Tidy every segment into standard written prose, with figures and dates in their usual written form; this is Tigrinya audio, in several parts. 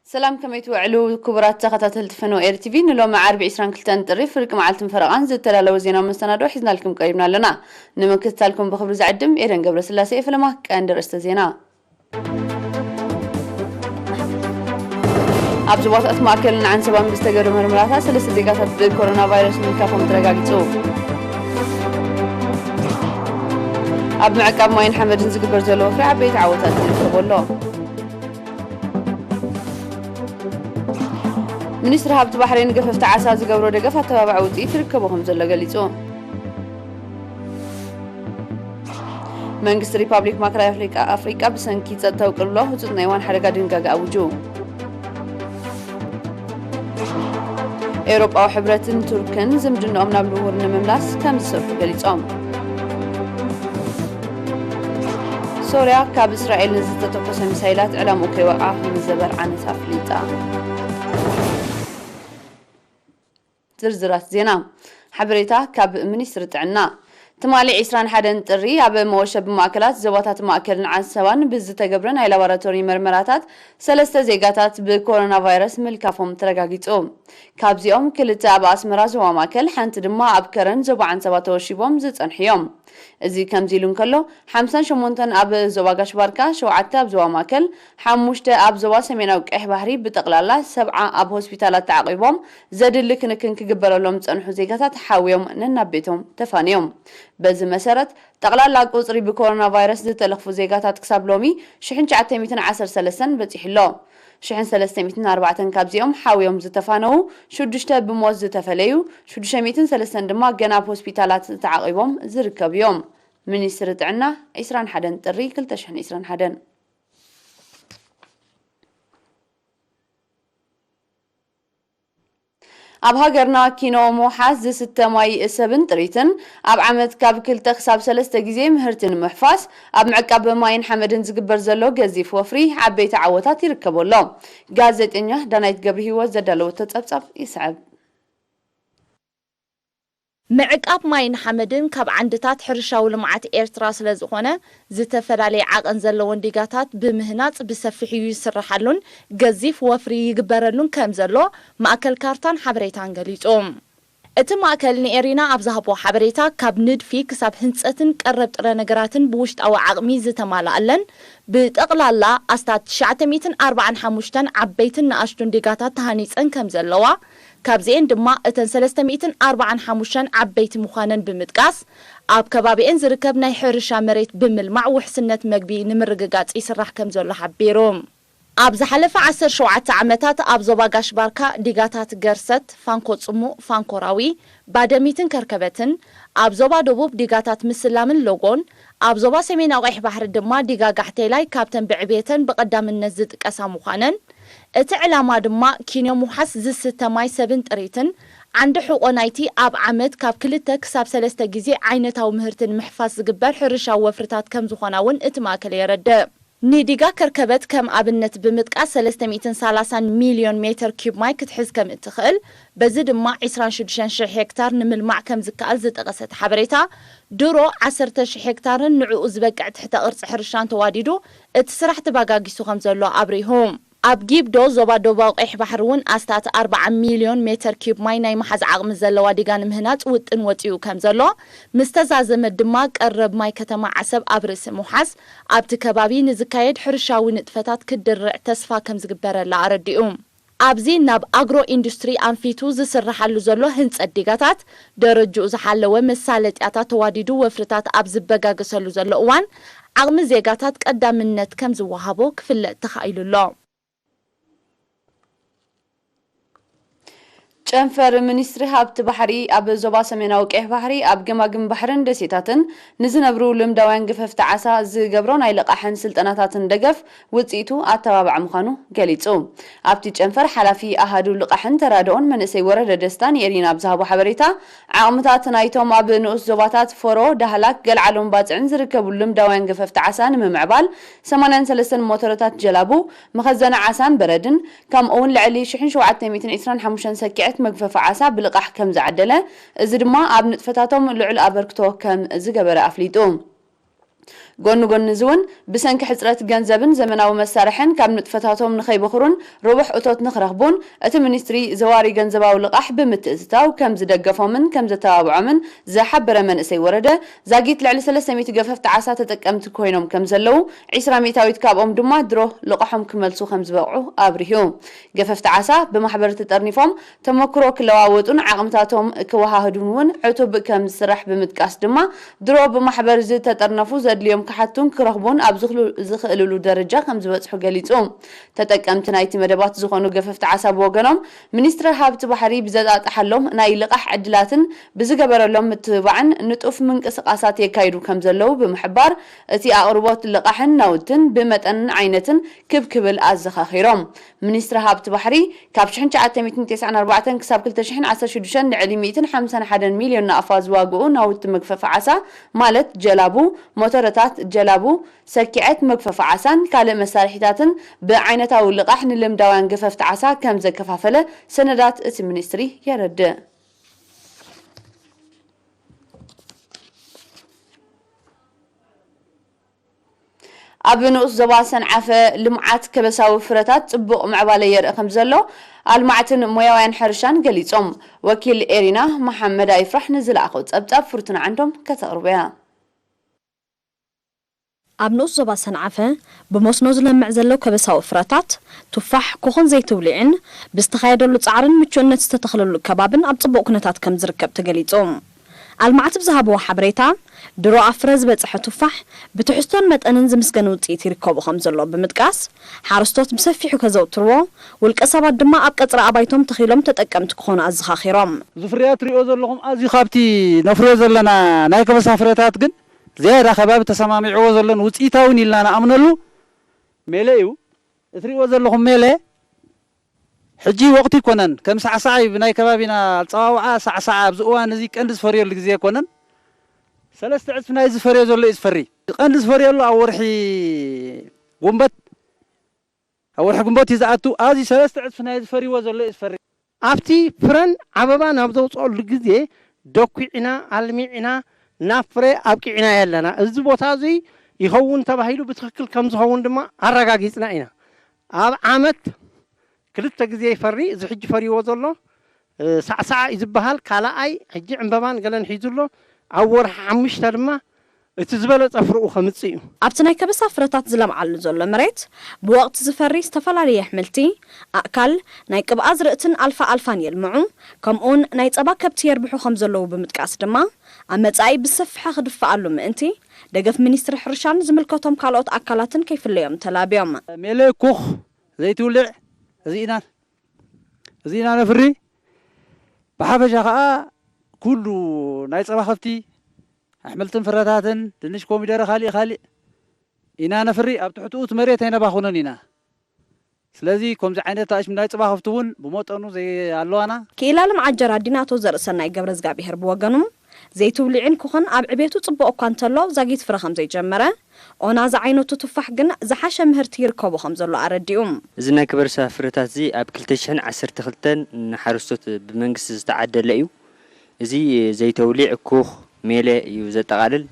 سلام كما يتوعلو كبرات تخطات فنو اير تي في نلو مع 42 كلتان طريف فرق معلتم فرقان زتلالو زينا مستندو حزنا لكم قريبنا لنا نمكث لكم بخبر زعدم ايرن قبل سلاسي فلما كان درست زينا ابز وقت ماكلن عن سبب مستقر مرمراتها سلسله ديغات بالكورونا فيروس من كافهم ترغاغيتو اب معقب ماين حمد زغبر زلو فرع بيت عوتات تقولو منستر هابت بحرين قففت عسى زقبرو دقفة تبابع وطي تركبهم زلا قليتو منقس ريبابليك ماكراي أفريقيا بسنكي تتوقع الله وتطنع يوان حرقا دنقاق أوجو أوروبا وحبرة تركن زمجن أمنا بلوهورن مملاس كم صرف قليتو سوريا كاب إسرائيل نزلت تقص مسايلات على موكي وقعهم الزبر عن تفليتا زرزرات زينا حبريتا كاب منيستر تعنا تمالي عسران حدن طري اب موشب ماكلات زواتات ماكلن عسوان بز تجبرن اي لابوراتوري مرمراتات ثلاثه زيغاتات بكورونا فيروس ملكافهم ترغاغيطو كابزيوم كلتا باسمرا زوا ماكل حنت دما ابكرن زبعن سباتو شيبوم زصنحيوم ازي كمزيلون كلو 58 اب زواغاش باركا 7 اب زوا ماكل 5 اب زوا سميناو قح بحري بتقلالا 7 اب هوسبيتالات تعقيبوم زدلك نكن كغبرلهم صنحو زيغاتات حاويوم ننابيتهم تفانيوم بز مسرت تقلالا قصري بكورونا فيروس زتلخفو زيغاتات كسابلومي 1913 بتيحلو 1304 كابزيوم حاويوم زتفانو شدشته بموز زتفليو 603 دما جناب هوسبيتالات تعقيبوم زركب يوم منيستر تعنا 21 طري 2021 اب هاجرنا كينو موحاز 6 ماي 7 طريتن اب عمد كاب كلتا حساب 3 غزي مهرتن محفاس اب معقب ماين حمدن زغبر زلو غزيف وفري عبيت عوتات يركبولو غازيتنيا دانايت غبر هيوت زدلو تصصف يسعب معقب ماين حمدن كاب عندتات حرشاو لمعات ايرترا سلازخونه زتفلالي عقن زلون ديغاتات بمهنات بسفحيو يسرحلون غزيف وفري يغبرلون كم زلو ماكل كارتان حبريتان غليصوم اتم ماكل نيرينا ابزهبو حبريتا كاب ندفي كساب هنصتن قرب طره نغراتن بوشت او عقمي زتمالالن بتقلالا استات 945 عبيتن ناشتون ديغاتات تهانيصن كم زلوا كابزين دما اتن 345 عبيت مخانن بمتقاس اب كبابين زركب ناي حرشا مريت بملمع وحسنت مغبي نمرغغاص يسرح كم زلو حبيروم اب زحلف 17 عامتات اب زوباغاش باركا ديغاتات غرست فانكو صمو فانكوراوي بادميتن كركبتن اب زوبا دبوب ديغاتات مسلامن لوغون اب زوبا سمينا قيح بحر دما ديغاغحتي لاي كابتن بعبيتن بقدامن زጥቀሳ مخانن اتعلاما دما كينو محس زسته ماي 7 طريتن عند حقوق نايتي اب عمد كاب كلته كساب 3 غزي عينتاو مهرتن محفاز زغبر حرشا وفرتات كم زخوناون اتماكل يرد نديغا كركبت كم ابنت بمتقاس 330 مليون متر كيوب ماي كتحز كم تخيل بزد ما 26 هكتار نملمع كم زكال زتقست حبريتا درو 10 هكتار نعو زبقع تحت قرص حرشان تواديدو اتسرح تباغاغيسو خمزلو ابريهم ابجيب دو زوبا دوبا قيح بحرون استات 4 مليون متر كيوب ماي ناي محز عقم زلوا ديغان مهنات وطن وطيو كم زلو مستزازم دما قرب ماي كتما عسب ابرس محز ابت كبابي نزكايد حرشاوي نطفتات كدرع تسفا كم زغبرلا ارديوم ابزي ناب اغرو اندستري انفيتو زسرحلو زلو هنص اديغاتات درجو زحلو مسالطياتا تواديدو وفرتات ابز بغاغسلو زلو وان عقم زيغاتات قدامنت كم زوهابو كفل تخايلو ጨንፈር ሚኒስትሪ ሀብት ባህሪ ኣብ ዞባ ሰሜናዊ ቀይሕ ባህሪ ኣብ ገማግም ባህርን ደሴታትን ንዝነብሩ ልምዳውያን ገፈፍቲ ዓሳ ዝገብሮ ናይ ልቃሕን ስልጠናታትን ደገፍ ውፅኢቱ ኣተባብዕ ምዃኑ ገሊጹ ኣብቲ ጨንፈር ሓላፊ ኣሃዱ ልቃሕን ተራድኦን መንእሰይ ወረደ ደስታን የሪና ብዝሃቦ ሓበሬታ ዓቕምታት ናይቶም ኣብ ንኡስ ዞባታት ፎሮ ዳህላክ ገልዓሎም ባፅዕን ዝርከቡ ልምዳውያን ገፈፍቲ ዓሳ ንምምዕባል 83 ሞተሮታት ጀላቡ መኸዘነ ዓሳን በረድን ከምኡውን ልዕሊ 1725 ሰኪዐት مغفف عسى بلقح كم زعدله ازي دما اب نطفتاتهم لعل ابركتو كم زغبره افليطو ጎን ዝውን ብሰንኪ ሕጽረት ገንዘብን ዘመናዊ መሳርሕን ካብ ንጥፈታቶም ንኸይበኽሩን ርቡሕ እቶት ንኽረኽቡን እቲ ሚኒስትሪ ዘዋሪ ገንዘባዊ ልቓሕ ብምትእትታው ከም ዝደገፎምን ከም ዘተባብዖምን ዝሓበረ መንእሰይ ወረደ ዛጊት ልዕሊ 300 ገፈፍቲ ዓሳ ተጠቀምቲ ኮይኖም ከም ዘለው 20 ሚእታዊት ካብኦም ድማ ድሮ ልቓሖም ክመልሱ ከም ዝበቕዑ ኣብሪሁ ገፈፍቲ ዓሳ ብማሕበር ተጠርኒፎም ተመክሮ ክለዋወጡን ዓቕምታቶም ክወሃህዱን እውን ዕቱብ ከም ዝስራሕ ብምጥቃስ ድማ ድሮ ብማሕበር ዝተጠርነፉ ዘድልዮም ክሓቱን ክረኽቡን ኣብ ዝኽእልሉ ደረጃ ከም ዝበጽሑ ገሊጹ ተጠቀምቲ ናይቲ መደባት ዝኾኑ ገፈፍቲ ዓሳ ብወገኖም ሚኒስትሪ ሃብቲ ባሕሪ ብዘጣጥሓሎም ናይ ልቓሕ ዕድላትን ብዝገበረሎም ምትብባዕን ንጡፍ ምንቅስቓሳት የካይዱ ከም ዘለው ብምሕባር እቲ ኣቕርቦት ልቓሕን ናውትን ብመጠንን ዓይነትን ክብክብል ኣዘኻኺሮም ሚኒስትሪ ሃብቲ ባሕሪ ካብ 1994 ክሳብ 2016 ልዕሊ 151 ሚልዮን ናእፋ ዝዋግኡ ናውቲ መግፈፊ ዓሳ ማለት ጀላቡ ሞተረታት ጀላቡ ሰኪዐት መግፈፊ ዓሳን ካልእ መሳርሒታትን ብዓይነታዊ ልቓሕ ንልምዳውያን ገፈፍቲ ዓሳ ከም ዘከፋፈለ ሰነዳት እቲ ሚኒስትሪ የረድእ ኣብ ንኡስ ዞባ ሰንዓፈ ልምዓት ከበሳዊ ፍረታት ጽቡቕ ምዕባለ የርኢ ከም ዘሎ ኣልማዕትን ሞያውያን ሕርሻን ገሊጾም ወኪል ኤሪና መሐመድ ኣይፍራሕ ንዝለኣኸ ጸብጻብ ፍርቱና ዓንዶም ከተቕርበያ ኣብ ንኡስ ዞባ ሰንዓፈ ብመስኖ ዝለምዕ ዘሎ ከበሳዊ ፍረታት ቱፋሕ ኮኾን ዘይትውልዕን ብዝተኻየደሉ ጻዕርን ምቹእነት ዝተተኽለሉ ከባብን ኣብ ጽቡቕ ኩነታት ከም ዝርከብ ተገሊጾም ኣልማዕት ብዝሃብዎ ሓበሬታ ድሮ ኣፍረ ዝበጽሐ ቱፋሕ ብትሕዝቶን መጠንን ዝምስገን ውፅኢት ይርከቡ ከም ዘሎ ብምጥቃስ ሓረስቶት ብሰፊሑ ከዘውትርዎ ውልቀ ሰባት ድማ ኣብ ቀጽሪ ኣባይቶም ተኺሎም ተጠቀምቲ ክኾኑ ኣዘኻኺሮም ዝፍርያት ትሪኦ ዘለኹም ኣዝዩ ካብቲ ነፍርዮ ዘለና ናይ ከበሳ ፍረታት ግን ዝያዳ ከባቢ ተሰማሚዕዎ ዘሎን ውፅኢታውን ኢልና ንኣምነሉ ሜለ እዩ እትሪኦ ዘለኹም ሜለ ሕጂ ወቅቲ ይኮነን ከም ሳዕሳዕ ብናይ ከባቢና ፀዋውዓ ሳዕሳዕ ኣብዚ እዋን እዚ ቀንዲ ዝፈርየሉ ግዜ ይኮነን ሰለስተ ዕፅፍ ናይ ዝፈርዮ ዘሎ እዩ ዝፈሪ ቀንዲ ዝፈርየሉ ኣብ ወርሒ ጉንበት እዩ ዝኣቱ ኣብዚ ሰለስተ ዕፅፍ ናይ ዝፈርይዎ ዘሎ እዩ ዝፈሪ ኣብቲ ፍረን ዓበባ ናብ ዘውፅአሉ ግዜ ደኩዕና ኣልሚዕና ናብ ፍረ ኣብቂዕና ያለና እዚ ቦታ እዚ ይኸውን ተባሂሉ ብትክክል ከም ዝኸውን ድማ ኣረጋጊፅና ኢና ኣብ ዓመት ክልተ ግዜ ይፈሪ እዚ ሕጂ ፈሪዎ ዘሎ ሳዕሳዕ እዩ ዝበሃል ካልኣይ ሕጂ ዕምበባን ገለን ሒዙሎ ኣብ ወርሒ 5 ድማ እቲ ዝበለፀ ፍርኡ ከምፅእ እዩ ኣብቲ ናይ ከበሳ ፍረታት ዝለምዓሉ ዘሎ መሬት ብወቅቲ ዝፈሪ ዝተፈላለየ ኣሕምልቲ ኣእካል ናይ ቅብኣ ዝርእትን ኣልፋን የልምዑ ከምኡውን ናይ ጸባ ከብቲ የርብሑ ከም ዘለዉ ብምጥቃስ ድማ ኣብ መጻኢ ብሰፊሐ ክድፍኣሉ ምእንቲ ደገፍ ሚኒስትሪ ሕርሻን ዝምልከቶም ካልኦት ኣካላትን ከይፍለዮም ተላብዮም ሜለ ኩኽ ዘይትውልዕ እዚ ኢና ነፍሪ ብሓፈሻ ከዓ ኩሉ ናይ ጸባ ከብቲ ኣሕምልትን ፍረታትን ድንሽ ኮሚደረ ካልእ ኢና ነፍሪ ኣብ ትሕትኡ እቲ መሬት ኣይነባኹነን ኢና ስለዚ ከምዚ ዓይነት ኣሽም ናይ ጸባ ከብቲ እውን ብመጠኑ ኣለዋና ክኢላ ልምዓት ጀራዲናቶ ዘርእሰናይ ገብረ እግዚኣብሔር ብወገኑ ዘይትውልዕን ክኾን ኣብ ዕቤቱ ጽቡቕ እኳ እንተሎ ዛጊት ፍረ ከም ዘይጀመረ ኦና ዝዓይነቱ ቱፋሕ ግን ዝሓሸ ምህርቲ ይርከቡ ከም ዘሎ ኣረዲኡ እዚ ናይ ከበሳ ፍረታት እዚ ኣብ 2012 ንሓረስቶት ብመንግስቲ ዝተዓደለ እዩ እዚ ዘይተውሊዕ ኩኽ ሜለ እዩ ዘጠቃልል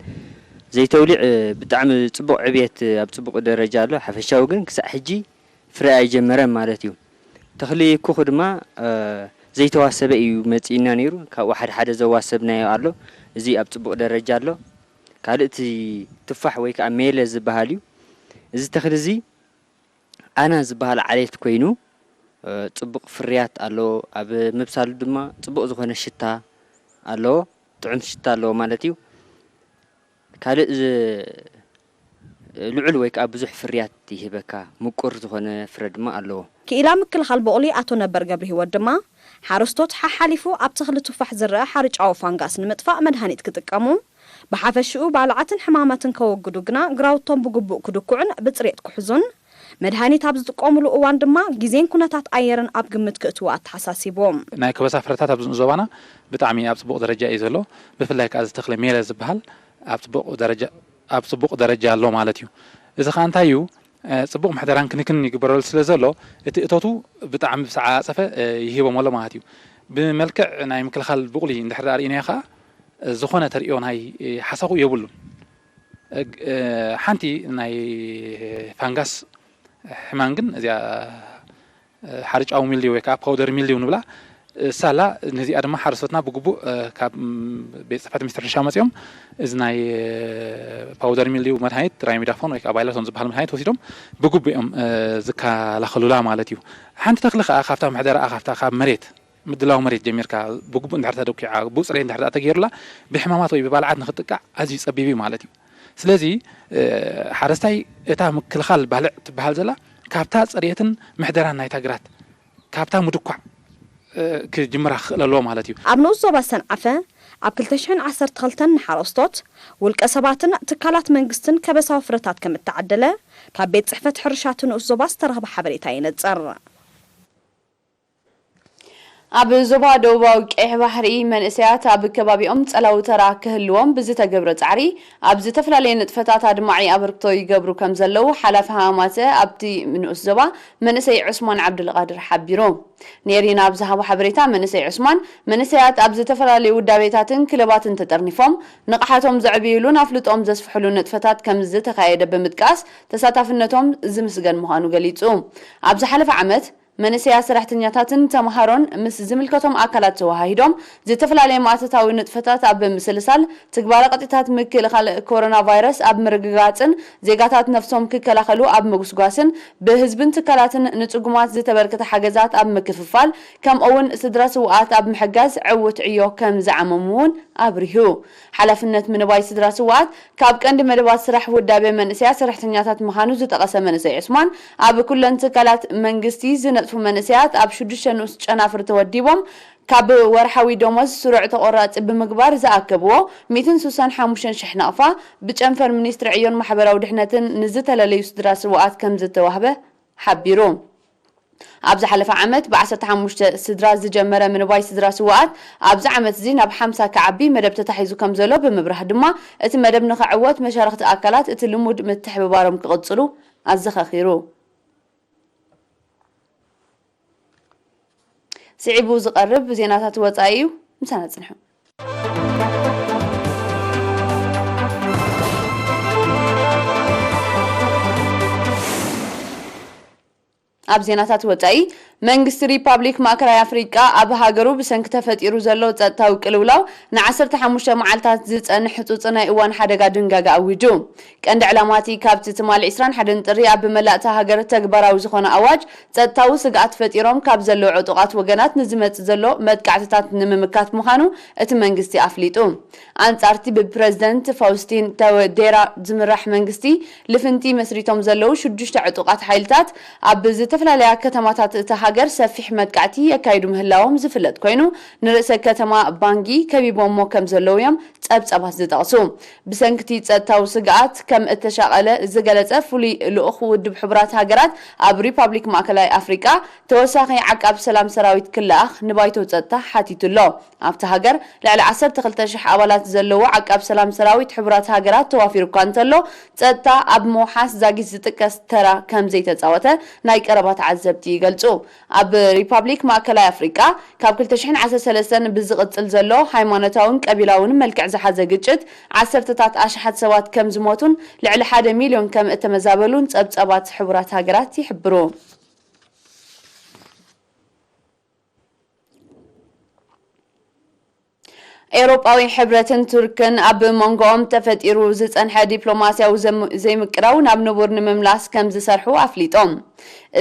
ዘይተውሊዕ ብጣዕሚ ጽቡቕ ዕብየት ኣብ ጽቡቕ ደረጃ ኣሎ ሓፈሻዊ ግን ክሳብ ሕጂ ፍረ ኣይጀመረን ማለት እዩ ተኽሊ ኩኽ ድማ ዘይተዋሰበ እዩ መጺና ነይሩ ካብ ሓደ ዘዋሰብናዮ ኣሎ እዚ ኣብ ጽቡቕ ደረጃ ኣሎ ካልእቲ ቱፋሕ ወይ ከዓ ሜለ ዝበሃል እዩ እዚ ተኽሊ እዚ ኣና ዝበሃል ዓሌት ኮይኑ ጽቡቕ ፍርያት ኣሎ ኣብ ምብሳሉ ድማ ጽቡቕ ዝኾነ ሽታ ኣሎ ጥዑም ሽታ ኣሎ ማለት እዩ ካልእ ልዑል ወይ ከዓ ብዙሕ ፍርያት ይህበካ ምቁር ዝኾነ ፍረ ድማ ኣለዎ ክኢላ ምክልኻል በቕሊ ኣቶ ነበር ገብሪ ህይወት ድማ ሓረስቶት ሓሓሊፉ ኣብ ተኽሊ ቱፋሕ ዝረአ ሓርጫዊ ፋንጋስ ንምጥፋእ መድሃኒት ክጥቀሙ ብሓፈሽኡ ባልዓትን ሕማማትን ከወግዱ ግና ግራውቶም ብግቡእ ክድኩዑን ብፅሬት ክሕዙን መድሃኒት ኣብ ዝጥቀሙሉ እዋን ድማ ግዜን ኩነታት ኣየርን ኣብ ግምት ክእትዉ ኣተሓሳሲቦም ናይ ከበሳ ፍረታት ኣብ ዞባና ብጣዕሚ ኣብ ጽቡቕ ደረጃ እዩ ዘሎ ብፍላይ ከዓ ዝተኽሊ ሜለ ዝበሃል ኣብ ጽቡቕ ደረጃ ኣሎ ማለት እዩ እዚ ከዓ እንታይ እዩ ጽቡቕ ምሕደራን ክንክን ይግበረሉ ስለ ዘሎ እቲ እቶቱ ብጣዕሚ ብዝተዓፀፈ ይሂቦም ኣሎ ማለት እዩ ብመልክዕ ናይ ምክልኻል ብቑሊ እንድሕር ርኢናዮ ከዓ ዝኾነ ተሪኦ ናይ ሓሳኹ የብሉን ሓንቲ ናይ ፋንጋስ ሕማን ግን እዚኣ ሓርጫው ሚልዩ ወይ ከዓ ፓውደር ሚልዩ ንብላ ሳላ ነዚኣ ድማ ሓረስቶትና ብግቡእ ካብ ቤት ጽሕፈት ሚኒስትር ሕርሻ መጽኦም እዚ ናይ ፓውደር ሚልዩ መድሃኒት ራይሚዳፎን ወይ ከዓ ባይላቶን ዝበሃል መድሃኒት ወሲዶም ብግቡእ ዝከላኸሉላ ማለት እዩ። ሓንቲ ተክሊ ከዓ ካብታ ምሕደራ ካብታ ካብ መሬት ምድላው መሬት ጀሚርካ ብግቡእ እንድሕር ተደቂዓ ብፅሬት እንድሕር ተገይሩላ ብሕማማት ወይ ብባልዓት ንኽጥቃዕ ኣዝዩ ፀቢብ ማለት እዩ። ስለዚ ሓረስታይ እታ ምክልኻል ባልዕ ትበሃል ዘላ ካብታ ፅሬትን ምሕደራን ናይታ ግራት ካብታ ምድኳዕ ክጅምራ ክኽእል ኣለዎ ማለት እዩ። ኣብ ንዑስ ዞባ ሰንዓፈ ኣብ 2012 ንሓረስቶት ውልቀ ሰባትን ትካላት መንግስትን ከበሳዊ ፍረታት ከም እተዓደለ ካብ ቤት ጽሕፈት ሕርሻት ንዑስ ዞባ ዝተረኸበ ሓበሬታ ይነጽር። ኣብ ዞባ ደቡባዊ ቀይሕ ባሕሪ መንእሰያት ኣብ ከባቢኦም ጸላው ተራ ክህልዎም ብዝተገብረ ጻዕሪ ኣብ ዝተፈላለዩ ንጥፈታት ኣድማዒ ኣበርክቶ ይገብሩ ከም ዘለዉ ሓላፊ ሃማማተ ኣብቲ ንዑስ ዞባ መንእሰይ ዑስማን ዓብዱልቃድር ሓቢሩ። ነሪና ኣብ ዝሃቦ ሓበሬታ መንእሰይ ዑስማን መንእሰያት ኣብ ዝተፈላለዩ ውዳቤታትን ክለባትን ተጠርኒፎም ንቕሓቶም ዘዕብይሉን ኣፍልጦም ዘስፍሕሉ ንጥፈታት ከም ዝተካየደ ብምጥቃስ ተሳታፍነቶም ዝምስገን ምዃኑ ገሊጹ። ኣብ ዝሓለፈ ዓመት መንእሰያት ሰራሕተኛታትን ተምሃሮን ምስ ዝምልከቶም ኣካላት ተዋሂዶም ዝተፈላለዩ ማእተታዊ ንጥፈታት ኣብ ብምስልሳል ትግባረ ቀጥታት ምክልኻል ኮሮና ቫይረስ ኣብ ምርግጋፅን ዜጋታት ነፍሶም ክከላኸሉ ኣብ ምግስጓስን ብህዝብን ትካላትን ንጽጉማት ዝተበርከተ ሓገዛት ኣብ ምክፍፋል ከምኡውን ስድራ ስውኣት ኣብ ምሕጋዝ ዕውት ዕዮ ከም ዝዓመሙውን ኣብሪሁ። ሓላፍነት ምንባይ ስድራ ስውኣት ካብ ቀንዲ መደባት ስራሕ ውዳቤ መንእሰያት ሰራሕተኛታት ምዃኑ ዝጠቐሰ መንእሰይ ዑስማን ኣብ ኩለን ትካላት መንግስቲ ዝነጥፉ መንእሰያት ኣብ 6 ንኡስ ጨናፍር ተወዲቦም ካብ ወርሓዊ ደሞዝ ስሩዕ ተቆራፂ ብምግባር ዝኣከብዎ 165,000 ነቕፋ ብጨንፈር ሚኒስትሪ ዕዮን ማሕበራዊ ድሕነትን ንዝተለለዩ ስድራ ስውኣት ከም ዝተዋህበ ሓቢሩ። ኣብ ዝሓለፈ ዓመት ብ15 ስድራ ዝጀመረ ምንባይ ስድራ ስውኣት ኣብዚ ዓመት እዚ ናብ 50 ከዓቢ መደብ ተታሒዙ ከም ዘሎ ብምብራህ ድማ እቲ መደብ ንኽዕወት መሻርክቲ ኣካላት እቲ ልሙድ ምትሕብባሮም ክቕፅሉ ኣዘኻኺሩ። ስዒቡ ዝቐርብ ዜናታት ወፃኢ እዩ። ምሳና ጽንሑ ኣብ ዜናታት ወፃኢ መንግስቲ ሪፓብሊክ ማእከላይ ኣፍሪቃ ኣብ ሃገሩ ብሰንኪ ተፈጢሩ ዘሎ ጸጥታዊ ቅልውላው ን15 መዓልታት ዝጸንሕ ሕጹጽ ናይ እዋን ሓደጋ ድንጋጋ ኣዊጁ። ቀንዲ ዕላማቲ ካብቲ ትማሊ 21 ጥሪ ኣብ መላእታ ሃገር ተግባራዊ ዝኾነ ኣዋጅ ጸጥታዊ ስግኣት ፈጢሮም ካብ ዘለዎ ዕጡቃት ወገናት ንዝመጽእ ዘሎ መጥቃዕትታት ንምምካት ምዃኑ እቲ መንግስቲ ኣፍሊጡ። ኣንጻርቲ ብፕረዚደንት ፋውስቲን ተወዴራ ዝምራሕ መንግስቲ ልፍንቲ መስሪቶም ዘለው 6 ዕጡቃት ሓይልታት ኣብ ዝተፈላለያ ከተማታት እታ ሃገር ሰፊሕ መጥቃዕቲ የካይዱ ምህላዎም ዝፍለጥ ኮይኑ ንርእሰ ከተማ ባንጊ ከቢቦሞ ከም ዘለው እዮም ጸብጸባት ዝጠቕሱ። ብሰንኪቲ ጸጥታዊ ስግኣት ከም እተሻቐለ ዝገለጸ ፍሉይ ልኡኽ ውድብ ሕቡራት ሃገራት ኣብ ሪፓብሊክ ማእከላይ ኣፍሪቃ ተወሳኺ ዓቃብ ሰላም ሰራዊት ክለኣኽ ንባይቶ ጸጥታ ሓቲቱሎ። ኣብቲ ሃገር ልዕሊ 12,000 ኣባላት ዘለዎ ዓቃብ ሰላም ሰራዊት ሕቡራት ሃገራት ተዋፊሩ እኳ እንተሎ ጸጥታ ኣብ ምውሓስ ዛጊት ዝጥቀስ ተራ ከም ዘይተፃወተ ናይ ቀረባ ተዓዘብቲ ይገልጹ። ኣብ ሪፓብሊክ ማእከላይ ኣፍሪቃ ካብ 2013 ብዝቕጽል ዘሎ ሃይማኖታውን ቀቢላውን መልክዕ ዝሓዘ ግጭት 10ታት ኣሽሓት ሰባት ከም ዝሞቱን ልዕሊ 1 ሚልዮን ከም እተመዛበሉን ጸብጸባት ሕቡራት ሃገራት ይሕብሩ። ኤውሮጳዊ ሕብረትን ቱርክን ኣብ መንጎኦም ተፈጢሩ ዝጸንሐ ዲፕሎማስያዊ ዘይምቅራው ናብ ንቡር ንምምላስ ከም ዝሰርሑ ኣፍሊጦም።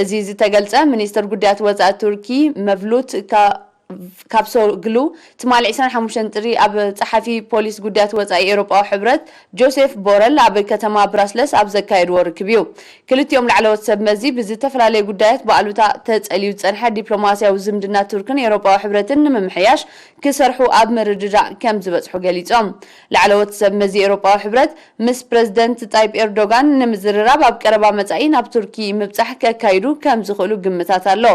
እዚ ዝተገልጸ ሚኒስትር ጉዳያት ወጻኢ ቱርኪ መቭሉት ካብሶግሉ ትማሊ 25 ጥሪ ኣብ ጸሓፊ ፖሊስ ጉዳያት ወጻኢ ኤውሮጳዊ ሕብረት ጆሴፍ ቦረል ኣብ ከተማ ብራስለስ ኣብ ዘካየድዎ ርክብ እዩ። ክልቲኦም ላዕለዎት ሰብ መዚ ብዝተፈላለዩ ጉዳያት በኣሉታ ተጸልዩ ዝጸንሐ ዲፕሎማስያዊ ዝምድና ቱርክን ኤውሮጳዊ ሕብረትን ንምምሕያሽ ክሰርሑ ኣብ ምርድዳእ ከም ዝበጽሑ ገሊጾም። ላዕለዎት ሰብ መዚ ኤውሮጳዊ ሕብረት ምስ ፕረዚደንት ታይፕ ኤርዶጋን ንምዝርራብ ኣብ ቀረባ መጻኢ ናብ ቱርኪ ምብጻሕ ከካይዱ ከም ዝኽእሉ ግምታት ኣሎ።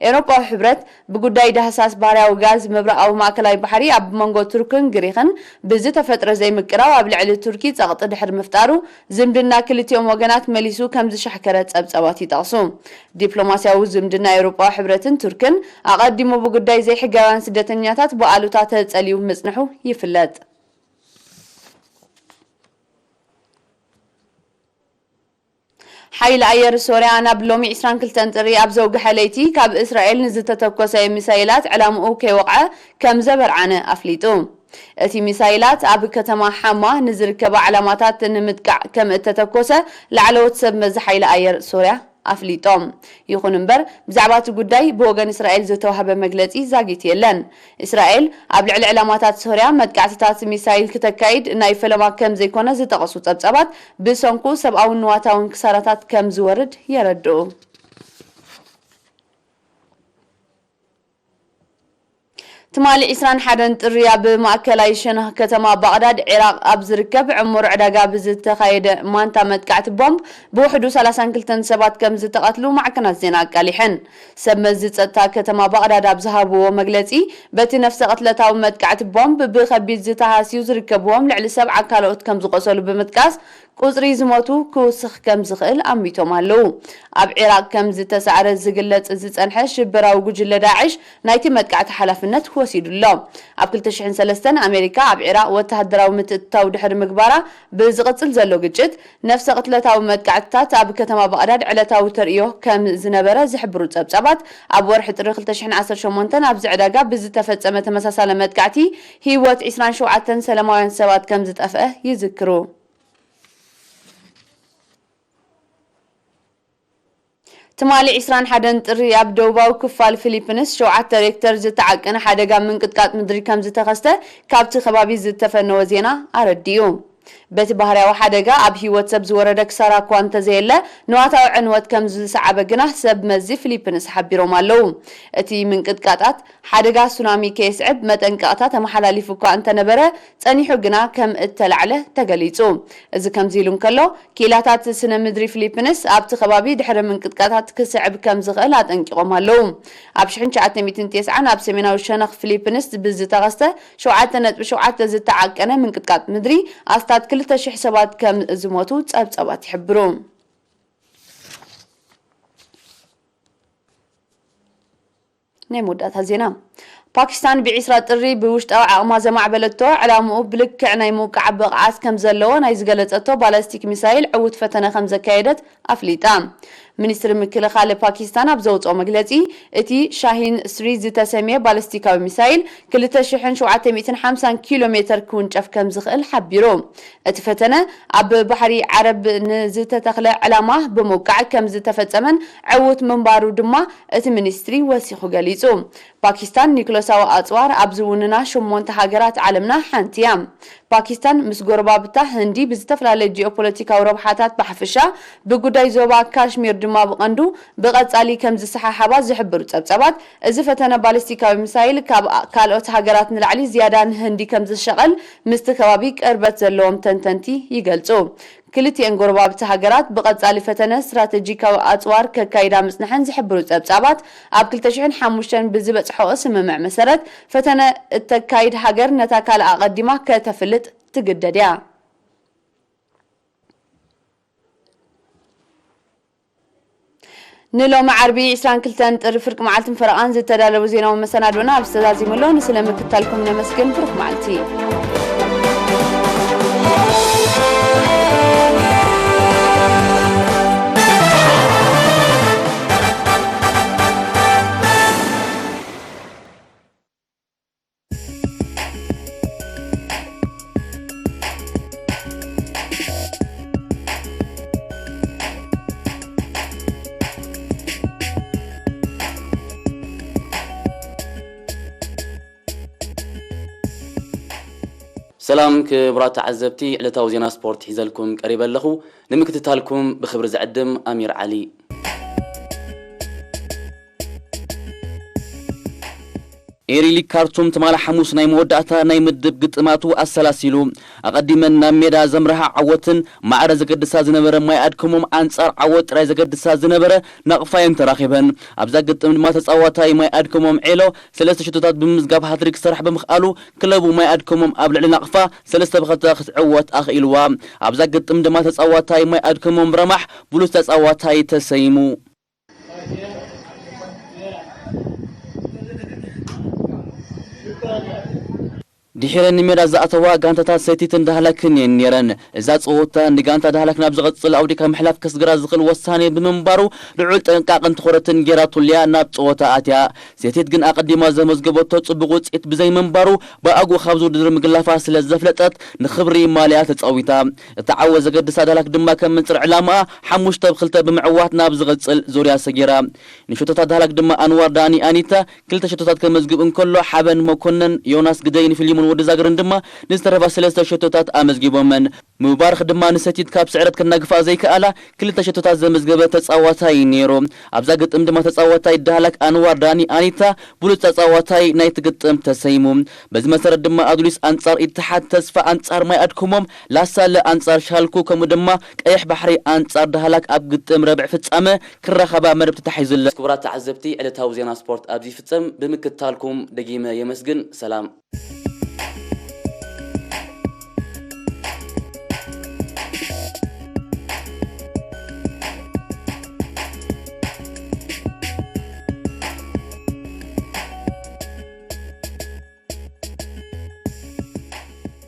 ኤውሮጳዊ ሕብረት ብጉዳይ ዳህሳስ ባህርያዊ ጋዝ ምብራቃዊ ማእከላይ ባሕሪ ኣብ መንጎ ቱርክን ግሪክን ብዝተፈጥረ ዘይምቅራው ኣብ ልዕሊ ቱርኪ ጸቕጢ ድሕሪ ምፍጣሩ ዝምድና ክልቲኦም ወገናት መሊሱ ከም ዝሻሕከረ ጸብጸባት ይጠቕሱ። ዲፕሎማስያዊ ዝምድና ኤውሮጳዊ ሕብረትን ቱርክን ኣቐዲሙ ብጉዳይ ዘይሕጋውያን ስደተኛታት በኣሉታ ተጸልዩ ምጽንሑ ይፍለጥ። حيل أير سوريا نابلومي 22 طري أبزو قحليتي كاب إسرائيل نزتتكوسي مسايلات علامو كي وقع كم زبر عنه أفليتو اتي مسايلات أب كتما حما نزركب علاماتات نمتقع كم التتكوسة لعلوت سب مز حيل أير سوريا أفليتوم يخون امبر بزعبات قداي بوغن إسرائيل زتوها بمجلتي زاقيت يلن إسرائيل قبل على علامات سوريا مدقعتات ميسايل كتكايد ناي فلما كم زيكونا زتقصو تبصبات بسونكو سبعو نواتاون كسارتات كم زورد يردو تمالي إسران حدن تريا بمأكلاي شنه كتما بغداد عراق أبزركب عمر عداقا بزت خايد مانتا مدقعت بومب بوحدو 32 سبات كم زت قتلو مع كنات زينا قالحن سمزت تا كتما بغداد أبزهابو ومقلتي بتي نفس قتلتاو مدقعت بومب بخبيت زتها سيوز ركبوهم لعلي 7 كالوت كم زقصلو بمدقاس قصري زموتو كوسخ كم زخل أميتو مالو أب عراق كم زتسعر زقلت زتنحش شبراو قجل داعش نايتي مدقعت حلفنت وسيد الله أب كل تشحن سلستان أمريكا أب عراق وتهدراو متتاو دحر مقبارة بزغتل زلو قجت نفس قتلتاو مدقعتات أب كتما بغداد علتاو ترئيو كم زنبرة زحبرو تبصبات أب ورحت رخل تشحن 10 شمونتن أب زعداقا بزتفتسمة مساسالة مدقعتي هيوات 27 سلماوين سوات كم زتأفأه يذكرو تمالي عسران حدن تري أبدوباو كفال فيليبينس شوعة ريكتر زتعقن حدقا من قطقات مدري كم زتخسته كابت خبابي زتفنو وزينا أرديو بيت بحريا وحدقا أبهي واتساب زوردك سارا كوانتا زيلا نواتاو عنوات كم زسعبا جناح سب مزي فيليبينس حبيرو مالو اتي من قطقات حدقا سونامي كيسعب متنقاطات محلالي فوكو انت نبرا تانيحو جنا كم التلعله تقليتو إذا كم زيلون كلو كيلاتات سنة مدري فيليبينس أبت خبابي دحر من قطقات كسعب كم زغلات انقيقو مالو أبشحن شعاتنا 209 أب سميناو الشنخ فيليبينس بزتغسته شوعاتنا بشوعات زتعقنا من قطقات مدري أستاد كل تشح سبات كم زموتو تسبات يحبرون نمودات هزينا باكستان بعسرة طري بوشت أو عقما زمع بلدتو على مقبلك كعناي موقع بقعاس كم زلوان ايزقلتو بالاستيك ميسايل عود فتنة 5 كايدت أفليتان منستر مكلخة لباكستان أبزوت أو مقلتي اتي شاهين سريز تسمية بالستيكاوي ميسايل كل تشحن شوعة 250 كيلومتر كون جف كم زخل حبيرو اتفتنا أب بحري عرب نزت تخلع علامة بموقع كم زت فتمن عوت من بارو دما ات منستري وسيخو قليتو باكستان نيكولوساو أطوار أبزوننا شمون تحاقرات عالمنا حانتيام باكستان مسقوربا بتا هندي بزتفلا لجيوبوليتيكا وربحاتات بحفشا بقوداي زوبا كاشمير دما بقندو بقصالي كم زسحا حبا زحبرو تبصبات إذا فتنا بالستيكاوي مسايل كالوت حاقرات نلعلي زيادان هندي كم زشغل مستكوابيك أربت زلوم تنتنتي يقلتو كلتي انقربا بتهاجرات بقصالي فتنا استراتيجيكا وأطوار ككايدا مسنحن زحبرو تبصبات أب كل تشحن حموشتن بزبط حقوس مع مسارات فتنا التكايد هاجر نتاكال أقدمه كتفلت تجدديا نلو معربي إسران كلتن فرق معلتم فرقان زي تدالو زينا ومسانادونا بستازي ملون سلامك تالكم نمسكن فرق معلتي سلام كبرات عزبتي علتاو زينا سبورت حيزلكم قريبا لخو نمكتتالكم بخبر زعدم أمير علي إيريلي كارتوم تمال حموس ناي مودعتا ناي مدب قطماتو أسلاسيلو أقدمنا ميدا زمرها عوتن مع رزقد سازنبرة ما يأدكمهم أنصار عوت رزقد سازنبرة نقفاين تراخبن أبزا قطم ما تسعواتاي ما يأدكمهم عيلو سلسة شتوتات بمزقاب هاتريك سرح بمخقالو كلابو ما يأدكمهم أبلع لنقفا سلسة بخطاق عوت أخ إلوا أبزا قطم ما تسعواتاي ما يأدكمهم رمح بلوس تسعواتاي تسيمو ድሒረን ሜዳ ዝኣተዋ ጋንታታት ሰቲትን ዳህላክን የነረን እዛ ፀወታ ንጋንታ ዳህላክ ናብ ዝቐፅል ኣውዲካ ምሕላፍ ከስግራ ዝኽእል ወሳኔ ብምንባሩ ልዑል ጥንቃቅን ትኹረትን ጌራቱልያ ናብ ፀወታ ኣትያ ሰቲት ግን ኣቀዲማ ዘመዝገበቶ ጽቡቕ ውፅኢት ብዘይ መንባሩ ብኣጉ ካብ ዝውድድር ምግላፋ ስለ ዘፍለጠት ንኽብሪ ማልያ ተፃዊታ እታ ዓወ ዘገድሳ ዳህላክ ድማ ከም ምንፅር ዕላማ 5-2 ብምዕዋት ናብ ዝቐፅል ዙርያ ሰጊራ ንሸቶታት ዳህላክ ድማ አንዋር ዳኒ ኣኒታ 2 ሸቶታት ከመዝግብ እንከሎ ሓበን መኮነን ዮናስ ግደይን ፊልሙን ወዲ ዛገርን ድማ ንዝተረፋ 3 ሸቶታት ኣመዝጊቦመን ምባርኽ ድማ ንሰቲት ካብ ስዕረት ክናግፋ ዘይከኣላ 2 ሸቶታት ዘመዝገበ ተፃዋታይ ነይሩ ኣብዛ ግጥም ድማ ተፃዋታይ ዳህላክ አንዋር ዳኒ ኣኒታ ብሉፅ ተፃዋታይ ናይ ትግጥም ተሰይሙ በዚ መሰረት ድማ ኣዱሊስ አንጻር ኢትሓድ ተስፋ አንጻር ማይ ኣድክሞም ላሳለ አንጻር ሻልኩ ከምኡ ድማ ቀይሕ ባሕሪ አንጻር ዳህላክ ኣብ ግጥም ረብዕ ፍጻመ ክረኸባ መደብ ተታሒዙለ ክቡራት ተዓዘብቲ ዕለታዊ ዜና ስፖርት ኣብዚ ፍጸም ብምክትታልኩም ደጊመ የመስግን ሰላም